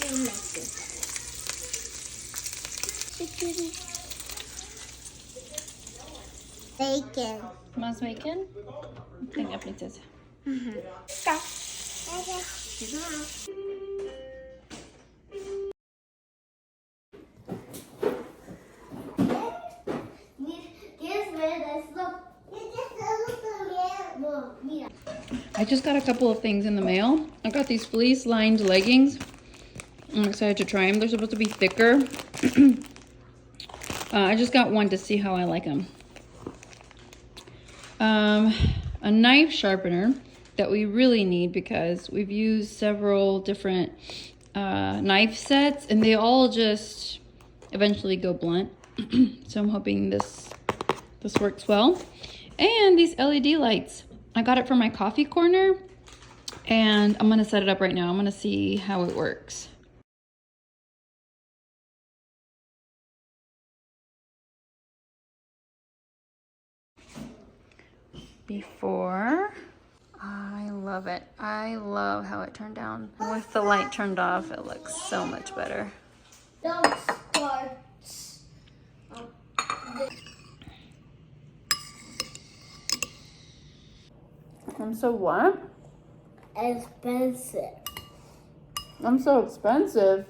Bacon. Más bacon? Tenga, princesa. I just got a couple of things in the mail. I got these fleece lined leggings. I'm excited to try them. They're supposed to be thicker. I just got one to see how I like them. A knife sharpener that we really need because we've used several different knife sets and they all just eventually go blunt. So I'm hoping this works well. And these LED lights. I got it from my coffee corner and I'm gonna set it up right now. I'm gonna see how it works. Before, I love it. I love how it turned down. With the light turned off, it looks so much better. Don't start. I'm so what? Expensive. I'm so expensive.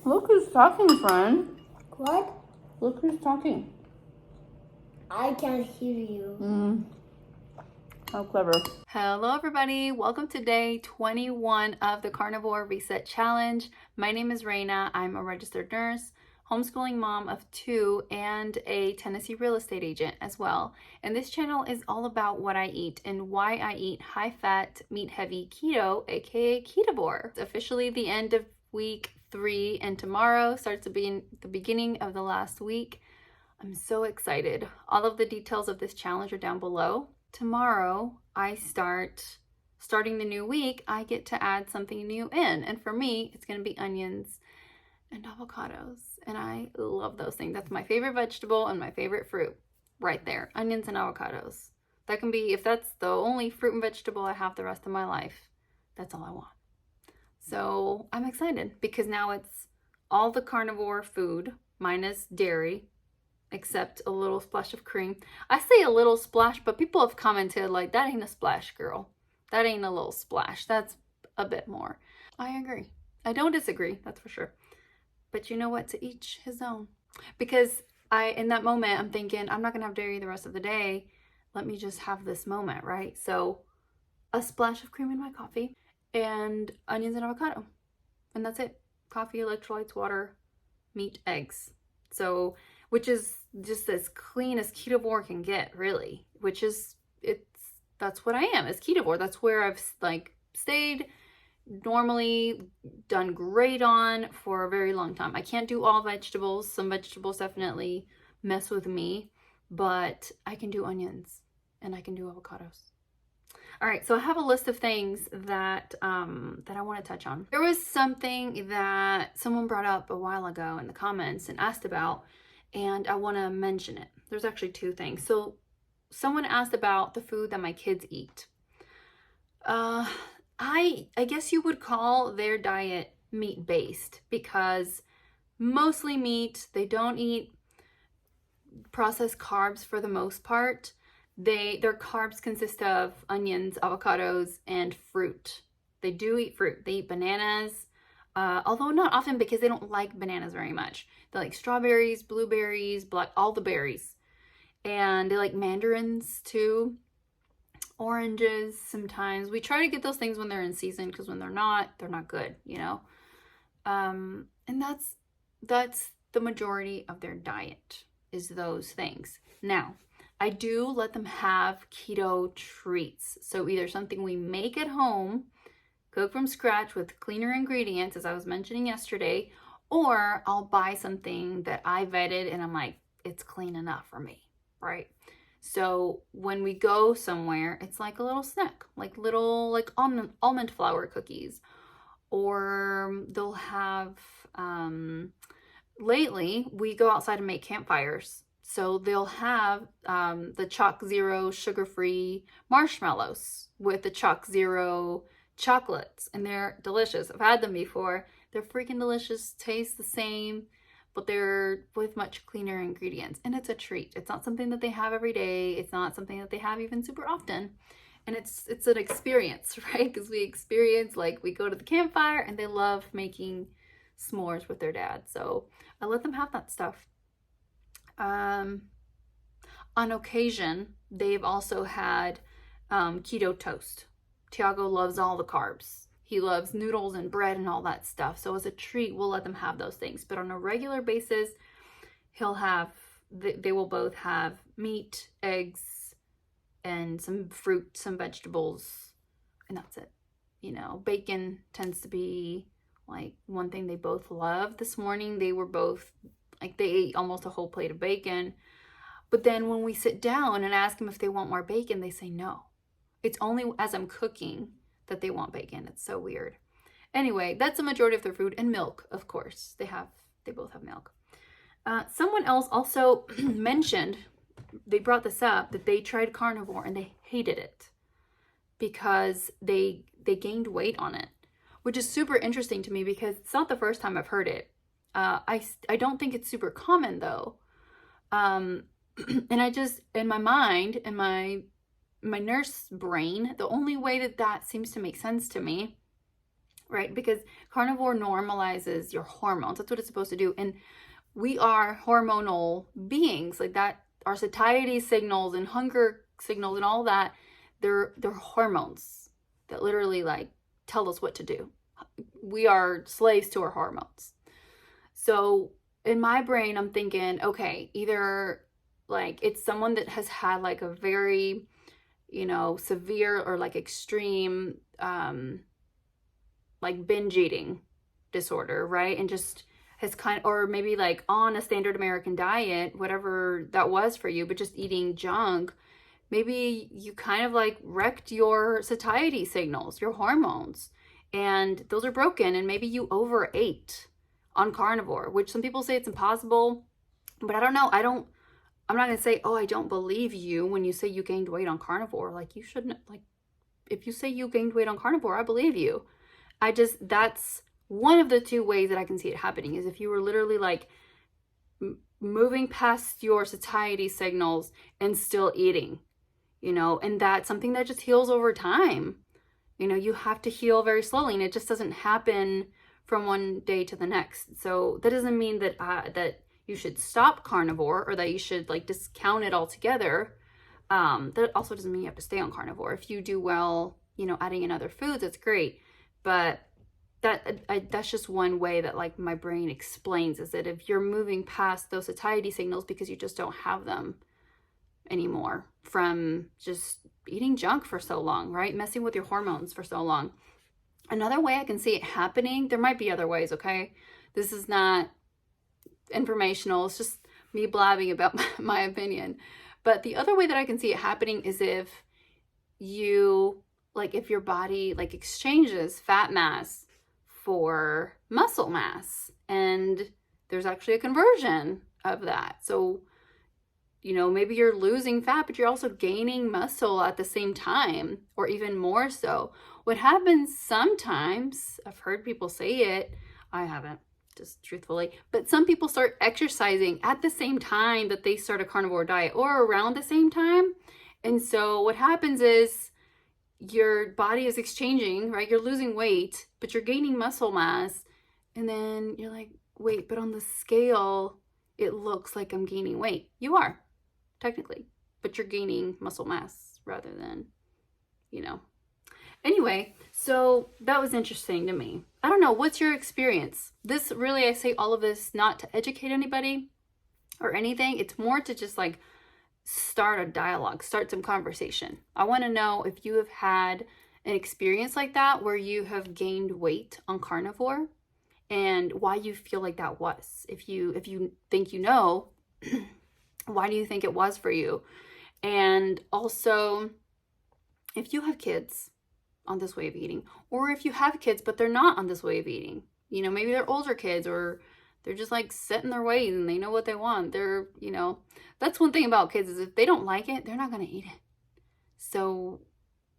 Look who's talking, friend. What? Look who's talking. I can't hear you. How clever. Hello everybody, welcome to day 21 of the Carnivore Reset Challenge. My name is Raina. I'm a registered nurse, homeschooling mom of 2, and a Tennessee real estate agent as well. And this channel is all about what I eat and why I eat high-fat, meat-heavy keto, aka Ketovore. It's officially the end of week 3 and tomorrow starts the beginning of the last week. I'm so excited. All of the details of this challenge are down below. Tomorrow, I starting the new week, I get to add something new in. And for me, it's going to be onions and avocados. And I love those things. That's my favorite vegetable and my favorite fruit right there. Onions and avocados. That can be, if that's the only fruit and vegetable I have the rest of my life, that's all I want. So I'm excited because now it's all the carnivore food minus dairy, except a little splash of cream. I say a little splash, but people have commented like, that ain't a splash, girl. That ain't a little splash. That's a bit more. I agree. I don't disagree, that's for sure. But you know what? To each his own. Because in that moment, I'm thinking, I'm not gonna have dairy the rest of the day. Let me just have this moment, right? So a splash of cream in my coffee and onions and avocado. And that's it. Coffee, electrolytes, water, meat, eggs. So, which is just as clean as Ketovore can get, really. That's what I am, is Ketovore. That's where I've like stayed, normally done great on for a very long time. I can't do all vegetables. Some vegetables definitely mess with me, but I can do onions and I can do avocados. All right, so I have a list of things that that I want to touch on. There was something that someone brought up a while ago in the comments and asked about, and I want to mention it. There's actually 2 things. So someone asked about the food that my kids eat. I guess you would call their diet meat-based because mostly meat. They don't eat processed carbs for the most part. Their carbs consist of onions, avocados, and fruit. They do eat fruit. They eat bananas, although not often because they don't like bananas very much. They like strawberries, blueberries, all the berries. And they like mandarins too. Oranges sometimes. We try to get those things when they're in season because when they're not good, you know. And that's the majority of their diet is those things. Now, I do let them have keto treats. So either something we make at home, cook from scratch with cleaner ingredients, as I was mentioning yesterday, or I'll buy something that I vetted and I'm like, it's clean enough for me, right? So when we go somewhere, it's like a little snack, like almond flour cookies, or they'll have, lately we go outside and make campfires. So they'll have the Chalk Zero sugar-free marshmallows with the Chalk Zero chocolates, and they're delicious. I've had them before. They're freaking delicious, taste the same, but they're with much cleaner ingredients, and it's a treat. It's not something that they have every day. It's not something that they have even super often. And it's an experience, right? Because we experience, like, we go to the campfire and they love making s'mores with their dad. So I let them have that stuff. On occasion, they've also had keto toast. Tiago loves all the carbs. He loves noodles and bread and all that stuff. So as a treat, we'll let them have those things. But on a regular basis, they will both have meat, eggs, and some fruit, some vegetables, and that's it. You know, bacon tends to be like one thing they both love. This morning, they were both, like, they ate almost a whole plate of bacon. But then when we sit down and ask them if they want more bacon, they say no. It's only as I'm cooking that they want bacon. It's so weird. Anyway, that's the majority of their food. And milk, of course. They both have milk. Someone else also mentioned, they brought this up, that they tried carnivore and they hated it because they gained weight on it, which is super interesting to me because it's not the first time I've heard it. I don't think it's super common though. And I just, in my mind, in my nurse brain, the only way that seems to make sense to me, right? Because carnivore normalizes your hormones. That's what it's supposed to do. And we are hormonal beings, like that. Our satiety signals and hunger signals and all that, they're hormones that literally, like, tell us what to do. We are slaves to our hormones. So in my brain, I'm thinking, okay, either like it's someone that has had like a very, you know, severe or like extreme, like binge eating disorder, right? And just has or maybe like on a standard American diet, whatever that was for you, but just eating junk. Maybe you kind of like wrecked your satiety signals, your hormones, and those are broken. And maybe you overate on carnivore, which some people say it's impossible, but I don't know. I'm not going to say, oh, I don't believe you when you say you gained weight on carnivore. Like, you shouldn't, like, if you say you gained weight on carnivore, I believe you. That's one of the two ways that I can see it happening, is if you were literally like moving past your satiety signals and still eating, you know, and that's something that just heals over time. You know, you have to heal very slowly, and it just doesn't happen from one day to the next. So that doesn't mean that that you should stop carnivore or that you should like discount it altogether. That also doesn't mean you have to stay on carnivore. If you do well, you know, adding in other foods, that's great. But that's just one way that like my brain explains, is that if you're moving past those satiety signals because you just don't have them anymore from just eating junk for so long, right? Messing with your hormones for so long. Another way I can see it happening, there might be other ways, okay? This is not informational. It's just me blabbing about my opinion. But the other way that I can see it happening is if your body like exchanges fat mass for muscle mass, and there's actually a conversion of that. So, you know, maybe you're losing fat, but you're also gaining muscle at the same time, or even more so. What happens sometimes, I've heard people say it, I haven't, just truthfully, but some people start exercising at the same time that they start a carnivore diet, or around the same time. And so what happens is your body is exchanging, right? You're losing weight, but you're gaining muscle mass. And then you're like, wait, but on the scale, it looks like I'm gaining weight. You are, technically, but you're gaining muscle mass rather than, you know. Anyway, so that was interesting to me. I don't know, what's your experience? This really, I say all of this not to educate anybody or anything. It's more to just like start a dialogue, start some conversation. I want to know if you have had an experience like that where you have gained weight on carnivore, and why you feel like that was. If you think you know, why do you think it was for you? And also, if you have kids on this way of eating, or if you have kids but they're not on this way of eating, you know, maybe they're older kids, or they're just like set in their ways and they know what they want. They're, you know, that's one thing about kids, is if they don't like it, they're not going to eat it. So,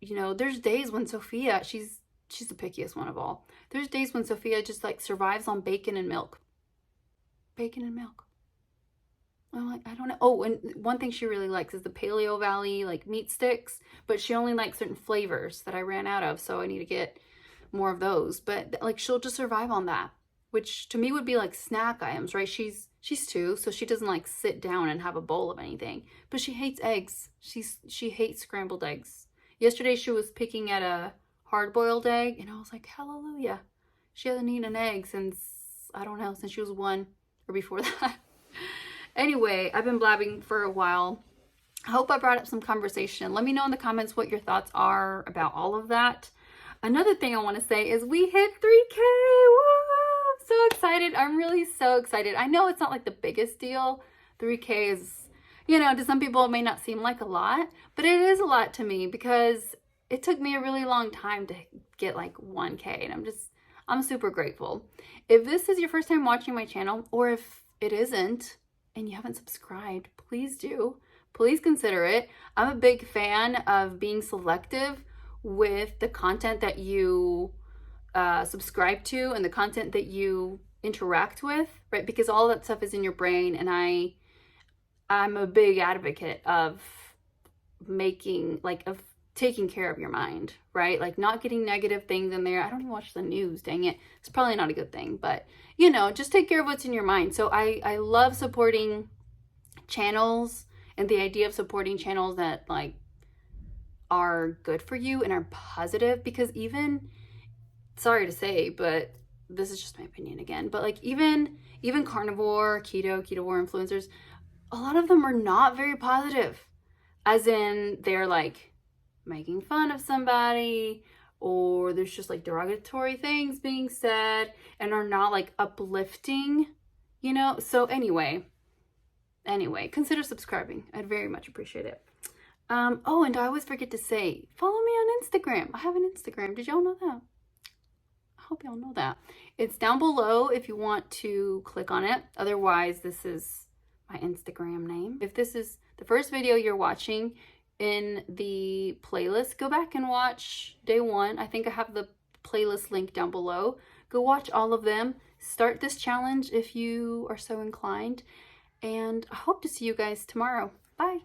you know, there's days when Sophia, she's she's the pickiest one of all. There's days when Sophia just like survives on bacon and milk. Bacon and milk. I'm like, I don't know. Oh, and one thing she really likes is the Paleo Valley like meat sticks, but she only likes certain flavors that I ran out of, so I need to get more of those. But like she'll just survive on that, which to me would be like snack items, right? She's 2, so she doesn't like sit down and have a bowl of anything. But she hates eggs. She hates scrambled eggs. Yesterday she was picking at a hard-boiled egg, and I was like, hallelujah. She hasn't eaten an egg since, I don't know, since she was 1 or before that. Anyway, I've been blabbing for a while. I hope I brought up some conversation. Let me know in the comments what your thoughts are about all of that. Another thing I want to say is we hit 3K. Woo! I'm so excited. I'm really so excited. I know it's not like the biggest deal. 3K is, you know, to some people it may not seem like a lot, but it is a lot to me because it took me a really long time to get like 1K, and I'm super grateful. If this is your first time watching my channel, or if it isn't and you haven't subscribed, please do. Please consider it. I'm a big fan of being selective with the content that you subscribe to and the content that you interact with, right? Because all that stuff is in your brain, and I'm a big advocate of taking care of your mind, right? Like not getting negative things in there. I don't even watch the news, dang it. It's probably not a good thing, but you know, just take care of what's in your mind. So I love supporting channels and the idea of supporting channels that like are good for you and are positive, because even, sorry to say, but this is just my opinion again, but like even carnivore, Ketovore influencers, a lot of them are not very positive, as in they're like making fun of somebody, or there's just like derogatory things being said and are not like uplifting, you know? So anyway, consider subscribing. I'd very much appreciate it. Oh, and I always forget to say, follow me on Instagram. I have an Instagram. Did y'all know that? I hope y'all know that. It's down below if you want to click on it. Otherwise, this is my Instagram name. If this is the first video you're watching in the playlist, go back and watch day 1. I think I have the playlist link down below. Go watch all of them. Start this challenge if you are so inclined. And I hope to see you guys tomorrow. Bye.